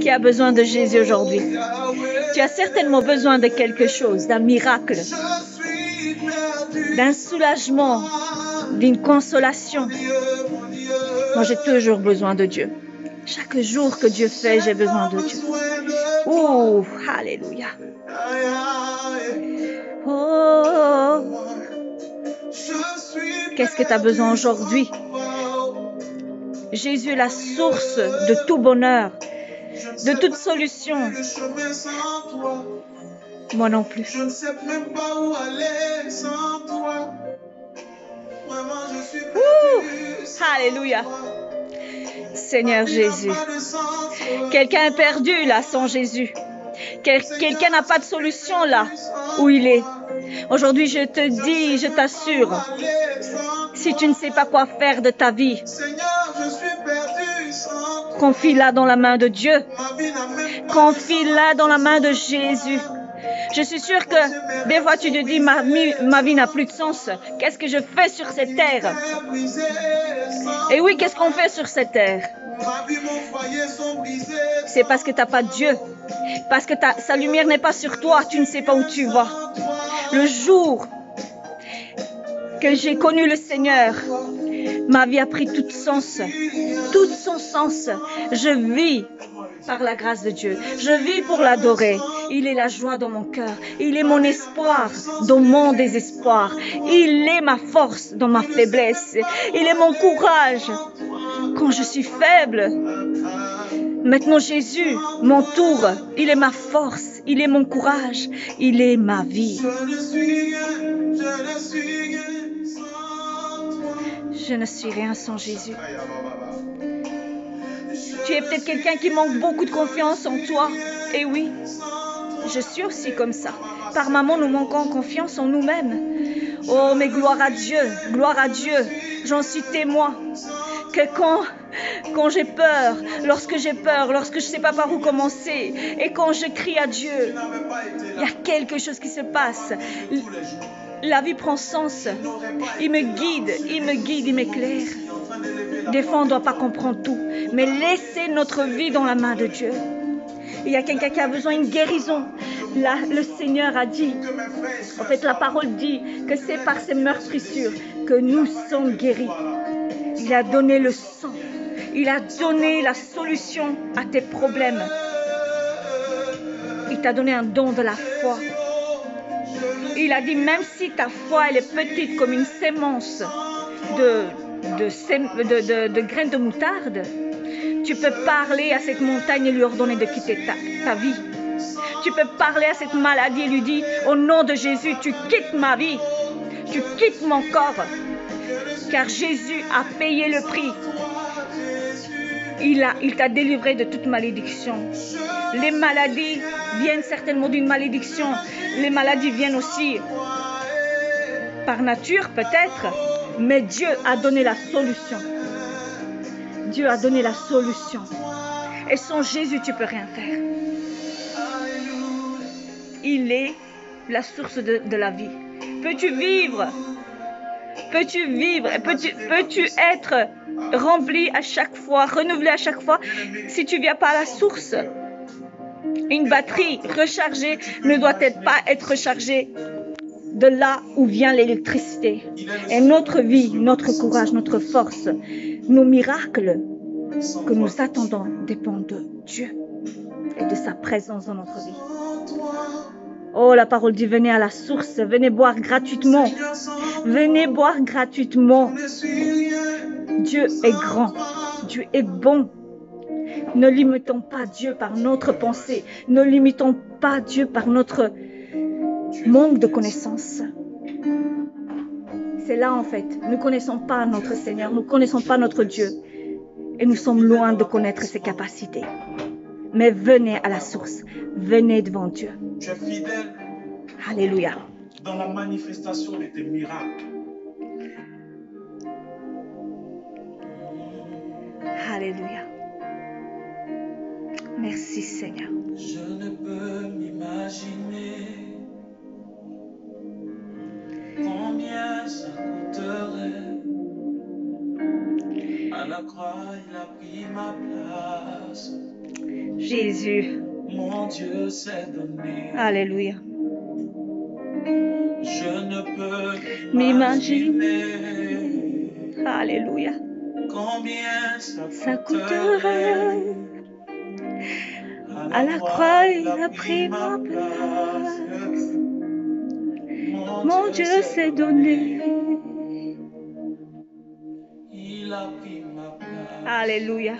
qui a besoin de Jésus aujourd'hui? Tu as certainement besoin de quelque chose, d'un miracle, d'un soulagement, d'une consolation. Moi, j'ai toujours besoin de Dieu. Chaque jour que Dieu fait, j'ai besoin de Dieu. Ouh, alléluia. Oh, qu'est-ce que tu as besoin aujourd'hui? Jésus est la source de tout bonheur, de toute solution. Moi non plus. Je ne sais même pas où aller sans toi. Vraiment, je suis perdu. Alléluia. Seigneur Jésus. Quelqu'un est perdu là sans Jésus. Quelqu'un n'a pas de solution là où il est. Aujourd'hui, je te dis, je t'assure, si tu ne sais pas quoi faire de ta vie, confie-la dans la main de Dieu. Confie-la dans la main de Jésus. Je suis sûre que des fois tu te dis, ma vie n'a plus de sens. Qu'est-ce que je fais sur cette terre? Et oui, qu'est-ce qu'on fait sur cette terre? C'est parce que tu n'as pas Dieu. Parce que sa lumière n'est pas sur toi. Tu ne sais pas où tu vas. Le jour que j'ai connu le Seigneur, ma vie a pris tout son sens. Je vis par la grâce de Dieu. Je vis pour l'adorer. Il est la joie dans mon cœur. Il est mon espoir dans mon désespoir. Il est ma force dans ma faiblesse. Il est mon courage quand je suis faible. Maintenant, Jésus m'entoure. Il est ma force. Il est mon courage. Il est ma vie. Je ne suis rien sans Jésus. Tu es peut-être quelqu'un qui manque beaucoup de confiance en toi. Et oui, je suis aussi comme ça. Par moments, nous manquons confiance en nous-mêmes. Oh, mais gloire à Dieu, gloire à Dieu. J'en suis témoin que quand j'ai peur, lorsque je ne sais pas par où commencer, et quand je crie à Dieu, il y a quelque chose qui se passe. La vie prend sens. Il me guide, il m'éclaire. Des fois, on ne doit pas comprendre tout, mais laissez notre vie dans la main de Dieu. Il y a quelqu'un qui a besoin d'une guérison. Là, le Seigneur a dit, en fait, la parole dit que c'est par ses meurtrissures que nous sommes guéris. Il a donné le sang. Il a donné la solution à tes problèmes. Il t'a donné un don de la foi. Il a dit, même si ta foi elle est petite comme une sémence de graines de moutarde, tu peux parler à cette montagne et lui ordonner de quitter ta vie. Tu peux parler à cette maladie et lui dire, au nom de Jésus, tu quittes ma vie, tu quittes mon corps, car Jésus a payé le prix. Il t'a délivré de toute malédiction. Les maladies viennent certainement d'une malédiction. Les maladies viennent aussi par nature peut-être, mais Dieu a donné la solution. Dieu a donné la solution. Et sans Jésus, tu ne peux rien faire. Il est la source de la vie. Peux-tu vivre? Peux-tu vivre? Peux-tu être rempli à chaque fois, renouvelé à chaque fois, si tu ne viens pas à la source? Une batterie rechargée ne doit pas être rechargée de là où vient l'électricité. Et notre vie, notre courage, notre force, nos miracles que nous attendons dépendent de Dieu et de sa présence dans notre vie. Oh, la parole dit, venez à la source, venez boire gratuitement. Venez boire gratuitement. Dieu est grand, Dieu est bon. Ne limitons pas Dieu par notre pensée. Ne limitons pas Dieu par notre manque de connaissances. C'est là en fait, nous ne connaissons pas notre Seigneur, nous ne connaissons pas notre Dieu. Et nous sommes loin de connaître ses capacités. Mais venez à la source, venez devant Dieu. Tu es fidèle. Alléluia. Dans la manifestation de tes miracles. Alléluia. Merci Seigneur. Je ne peux m'imaginer combien ça coûterait. À la croix, il a pris ma place. Jésus. Mon Dieu s'est donné. Alléluia. Je ne peux M'imaginer. m'imaginer Alléluia. combien Ça ça coûterait. coûterait. À la croix, il a pris ma place. Mon Dieu s'est donné. Il a pris ma place. Alléluia.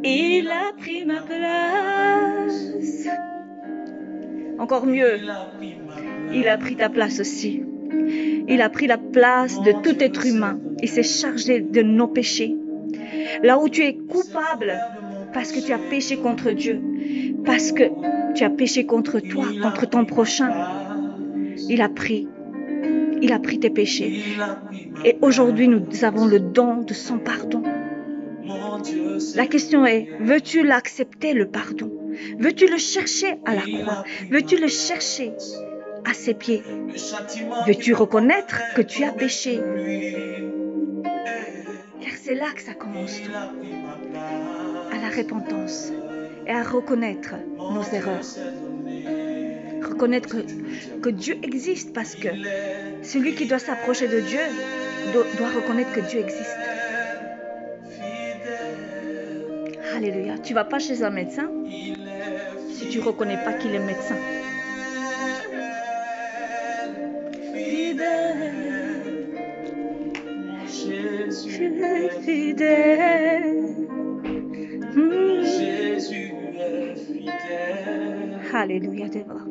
Il a pris ma place. Encore mieux, Il a pris ma place. il a pris ta place aussi. Il a pris la place de tout être humain. Il s'est chargé de nos péchés. Là où tu es coupable parce que tu as péché contre Dieu, parce que tu as péché contre toi, contre ton prochain, il a pris tes péchés. Et aujourd'hui, nous avons le don de son pardon. La question est, veux-tu l'accepter, le pardon? Veux-tu le chercher à la croix? Veux-tu le chercher à ses pieds? Veux-tu reconnaître que tu as péché? Car c'est là que ça commence tout. À la repentance et à reconnaître nos erreurs. Reconnaître que Dieu existe, parce que celui qui doit s'approcher de Dieu doit reconnaître que Dieu existe. Alléluia. Tu ne vas pas chez un médecin si tu ne reconnais pas qu'il est médecin. Jésus est fidèle. Jésus est fidèle. Alléluia, Déborah.